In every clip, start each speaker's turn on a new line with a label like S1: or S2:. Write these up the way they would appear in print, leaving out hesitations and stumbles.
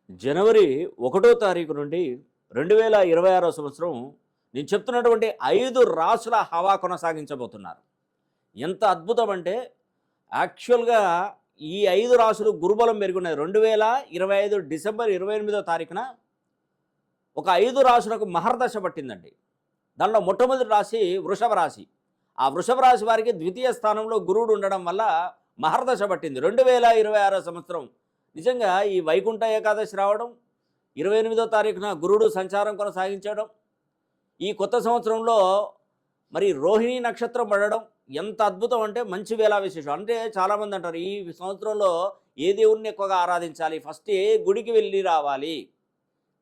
S1: జనవరి 1 తారీఖు నుండి 2026 సంవత్సరం నేను చెప్తున్నటువంటి 5 రాసుల హవా కొనసాగించబోతున్నారు. ఎంత అద్భుతం అంటే యాక్చువల్‌గా ఈ 5 రాసులు గురుబలం పెరిగున్నాయి. 2025 డిసెంబర్ 28వ తారీఖున ఒక 5 రాసులకు మహర్దశ పట్టిందండి. దానిలో మొట్టమొదటి రాశి వృషభ రాశి. ఆ వృషభ రాశి వారికి ద్వితీయ స్థానంలో గురువుడు ఉండడం వల్ల మహర్దశ పట్టింది. 2026 సంవత్సరం నిజంగా ఈ వైకుంఠ ఏకాదశి రావడం, 28వ తారీఖున గురుడు సంచారం కొనసాగించడం, ఈ కొత్త సంవత్సరంలో మరి రోహిణి నక్షత్రం పడడం ఎంత అద్భుతం అంటే మంచి వేళా విశేషం. అంటే చాలామంది అంటారు ఈ సంవత్సరంలో ఏ దేవుణ్ణి ఎక్కువగా ఆరాధించాలి, ఫస్ట్ ఏ గుడికి వెళ్ళి రావాలి.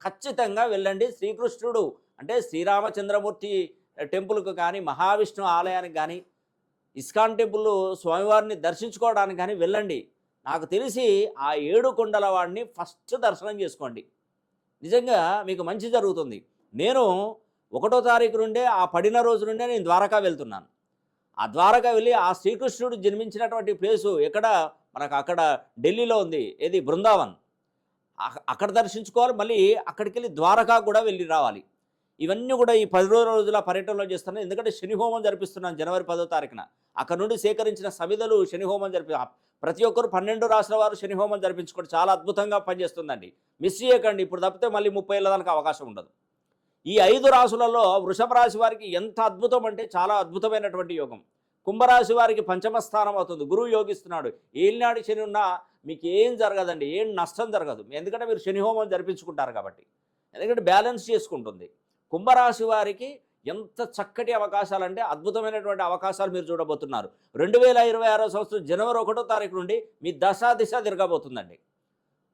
S1: ఖచ్చితంగా వెళ్ళండి. శ్రీకృష్ణుడు అంటే శ్రీరామచంద్రమూర్తి టెంపుల్కి కానీ, మహావిష్ణు ఆలయానికి కానీ, ఇస్కాన్ టెంపుల్ స్వామివారిని దర్శించుకోవడానికి కానీ వెళ్ళండి. నాకు తెలిసి ఆ 7 కొండల వాడిని ఫస్ట్ దర్శనం చేసుకోండి. నిజంగా మీకు మంచి జరుగుతుంది. నేను 1వ తారీఖు నుండే ఆ పడిన రోజు నుండే నేను ద్వారకా వెళ్తున్నాను. ఆ ద్వారకా వెళ్ళి ఆ శ్రీకృష్ణుడు జన్మించినటువంటి ప్లేసు ఎక్కడ మనకు అక్కడ ఢిల్లీలో ఉంది, ఏది బృందావన్. అక్కడ దర్శించుకోవాలి. మళ్ళీ అక్కడికి వెళ్ళి ద్వారకా కూడా వెళ్ళి రావాలి. ఇవన్నీ కూడా ఈ 10 రోజుల పర్యటనలో చేస్తున్నాను. ఎందుకంటే శని హోమం జరిపిస్తున్నాను జనవరి 10వ తారీఖున. అక్కడ నుండి సేకరించిన సమిధలు శని హోమం ప్రతి ఒక్కరు 12 రాసుల వారు శని హోమం జరిపించుకోండి. చాలా అద్భుతంగా పనిచేస్తుందండి. మిస్ చేయకండి. ఇప్పుడు తప్పితే మళ్ళీ 30 ఏళ్ళ దానికి అవకాశం ఉండదు. ఈ 5 రాసులలో వృషభ రాశి వారికి ఎంత అద్భుతం అంటే చాలా అద్భుతమైనటువంటి యోగం. కుంభరాశి వారికి పంచమ స్థానం అవుతుంది. గురువు యోగిస్తున్నాడు. ఏలినాడు శని ఉన్నా మీకు ఏం జరగదండి, ఏం నష్టం జరగదు. ఎందుకంటే మీరు శని హోమం జరిపించుకుంటారు కాబట్టి. ఎందుకంటే బ్యాలెన్స్ చేసుకుంటుంది. కుంభరాశి వారికి ఎంత చక్కటి అవకాశాలంటే అద్భుతమైనటువంటి అవకాశాలు మీరు చూడబోతున్నారు. 2026 సంవత్సరం జనవరి 1వ తారీఖు నుండి మీ దశ దిశ తిరగబోతుందండి.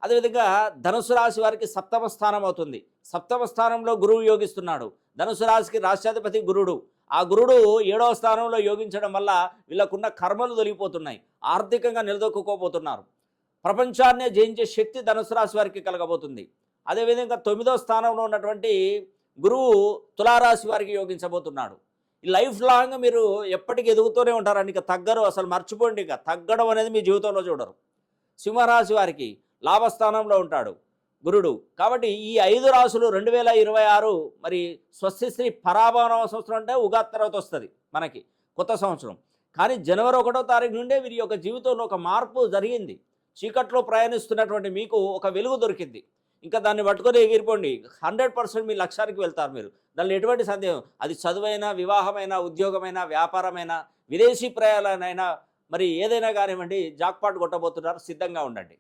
S1: అదేవిధంగా ధనుసు రాశి వారికి సప్తమ స్థానం అవుతుంది. సప్తమ స్థానంలో గురువు యోగిస్తున్నాడు. ధనుసు రాశికి రాష్ట్రాధిపతి గురుడు. ఆ గురుడు 7వ స్థానంలో యోగించడం వల్ల వీళ్ళకున్న కర్మలు తొలగిపోతున్నాయి. ఆర్థికంగా నిలదొక్కుకోబోతున్నారు. ప్రపంచాన్నే జయించే శక్తి ధనుసు రాశి వారికి కలగబోతుంది. అదేవిధంగా 9వ స్థానంలో ఉన్నటువంటి గురువు తులారాశి వారికి యోగించబోతున్నాడు. ఈ లైఫ్ లాంగ్ మీరు ఎప్పటికీ ఎదుగుతూనే ఉంటారండి. ఇక తగ్గరు, అసలు మర్చిపోండి. ఇక తగ్గడం అనేది మీ జీవితంలో చూడరు. సింహరాశి వారికి లాభస్థానంలో ఉంటాడు గురుడు. కాబట్టి ఈ 5 రాసులు 2026 మరి స్వస్తిశ్రీ పరాభవ సంవత్సరం అంటే ఉగాది తర్వాత వస్తుంది మనకి కొత్త సంవత్సరం. కానీ జనవరి 1వ తారీఖు నుండే వీరి యొక్క జీవితంలో ఒక మార్పు జరిగింది. చీకట్లో ప్రయాణిస్తున్నటువంటి మీకు ఒక వెలుగు దొరికింది. ఇంకా దాన్ని పట్టుకొని ఎగిరిపోండి. 100% మీ లక్ష్యానికి వెళ్తారు మీరు. దానిలో ఎటువంటి సందేహం. అది చదువైనా, వివాహమైనా, ఉద్యోగమైనా, వ్యాపారమైనా, విదేశీ ప్రయాణాలైనా మరి ఏదైనా కానివ్వండి, జాక్పాట్ కొట్టబోతున్నారు. సిద్ధంగా ఉండండి.